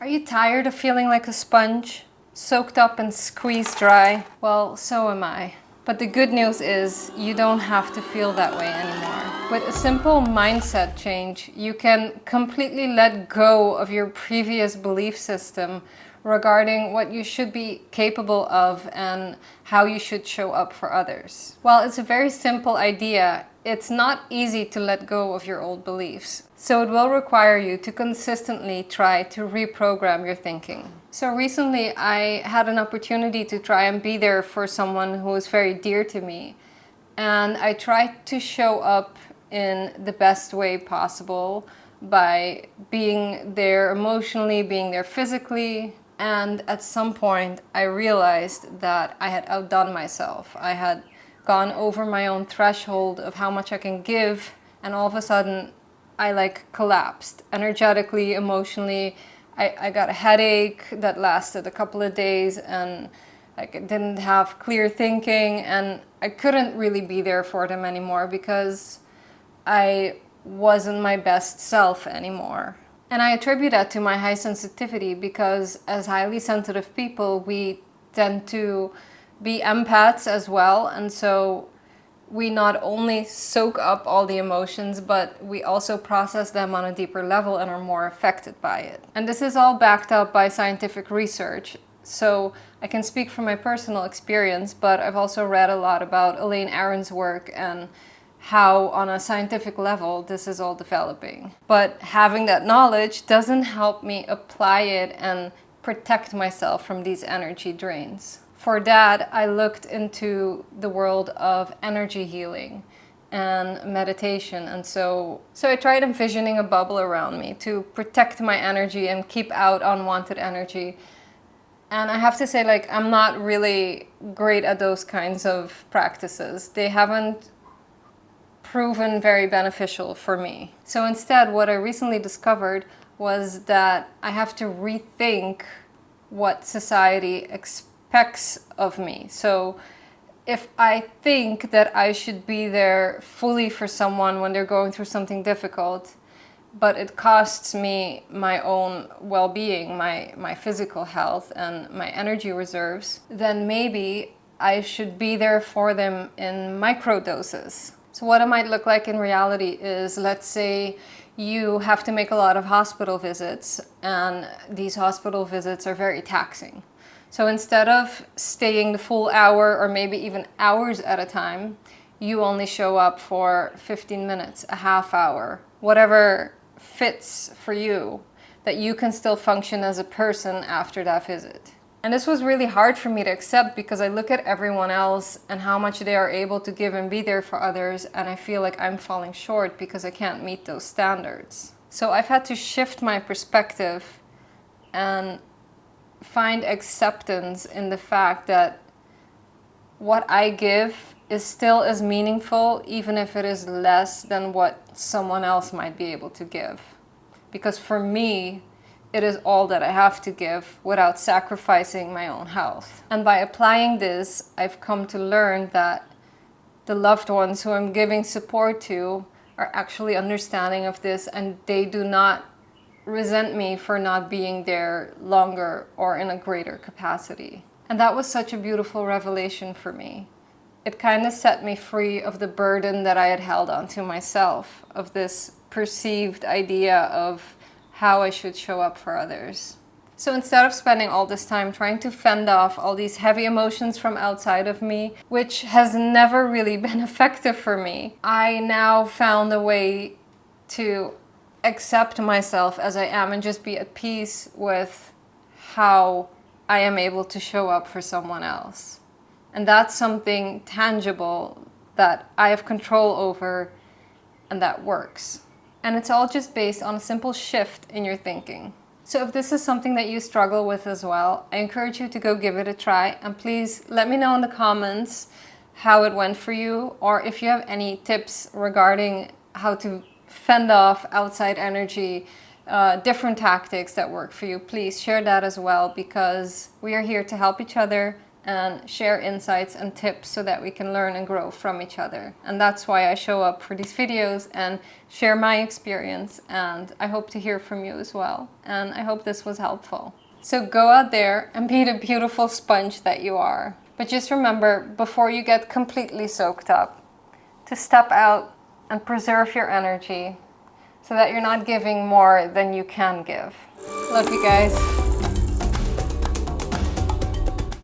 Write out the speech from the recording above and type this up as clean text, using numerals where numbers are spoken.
Are you tired of feeling like a sponge, soaked up and squeezed dry? Well, so am I. But the good news is you don't have to feel that way anymore. With a simple mindset change, you can completely let go of your previous belief system regarding what you should be capable of and how you should show up for others. While it's a very simple idea, it's not easy to let go of your old beliefs. So it will require you to consistently try to reprogram your thinking. So recently I had an opportunity to try and be there for someone who was very dear to me. And I tried to show up in the best way possible by being there emotionally, being there physically. And at some point I realized that I had outdone myself. I had gone over my own threshold of how much I can give, and all of a sudden I collapsed energetically, emotionally. I got a headache that lasted a couple of days, and I didn't have clear thinking, and I couldn't really be there for them anymore because I wasn't my best self anymore. And I attribute that to my high sensitivity because as highly sensitive people, we tend to be empaths as well. And so we not only soak up all the emotions, but we also process them on a deeper level and are more affected by it. And this is all backed up by scientific research. So I can speak from my personal experience, but I've also read a lot about Elaine Aron's work and how on a scientific level this is all developing. But having that knowledge doesn't help me apply it and protect myself from these energy drains. For that, I looked into the world of energy healing and meditation. And so I tried envisioning a bubble around me to protect my energy and keep out unwanted energy. And I have to say, I'm not really great at those kinds of practices. They haven't proven very beneficial for me. So instead, what I recently discovered was that I have to rethink what society expects of me. So if I think that I should be there fully for someone when they're going through something difficult, but it costs me my own well-being, my physical health and my energy reserves, then maybe I should be there for them in micro doses. So what it might look like in reality is, let's say you have to make a lot of hospital visits, and these hospital visits are very taxing. So instead of staying the full hour or maybe even hours at a time, you only show up for 15 minutes, a half hour, whatever fits for you, that you can still function as a person after that visit. And this was really hard for me to accept because I look at everyone else and how much they are able to give and be there for others, and I feel like I'm falling short because I can't meet those standards. So I've had to shift my perspective and find acceptance in the fact that what I give is still as meaningful, even if it is less than what someone else might be able to give. Because for me, it is all that I have to give without sacrificing my own health. And by applying this, I've come to learn that the loved ones who I'm giving support to are actually understanding of this, and they do not resent me for not being there longer or in a greater capacity. And that was such a beautiful revelation for me. It kind of set me free of the burden that I had held onto myself, of this perceived idea of how I should show up for others. So instead of spending all this time trying to fend off all these heavy emotions from outside of me, which has never really been effective for me, I now found a way to accept myself as I am and just be at peace with how I am able to show up for someone else. And that's something tangible that I have control over and that works. And it's all just based on a simple shift in your thinking. So if this is something that you struggle with as well, I encourage you to go give it a try. And please let me know in the comments how it went for you, or if you have any tips regarding how to fend off outside energy, different tactics that work for you. Please share that as well, because we are here to help each other and share insights and tips so that we can learn and grow from each other. And that's why I show up for these videos and share my experience, and I hope to hear from you as well. And I hope this was helpful. So go out there and be the beautiful sponge that you are. But just remember, before you get completely soaked up, to step out and preserve your energy so that you're not giving more than you can give. Love you guys.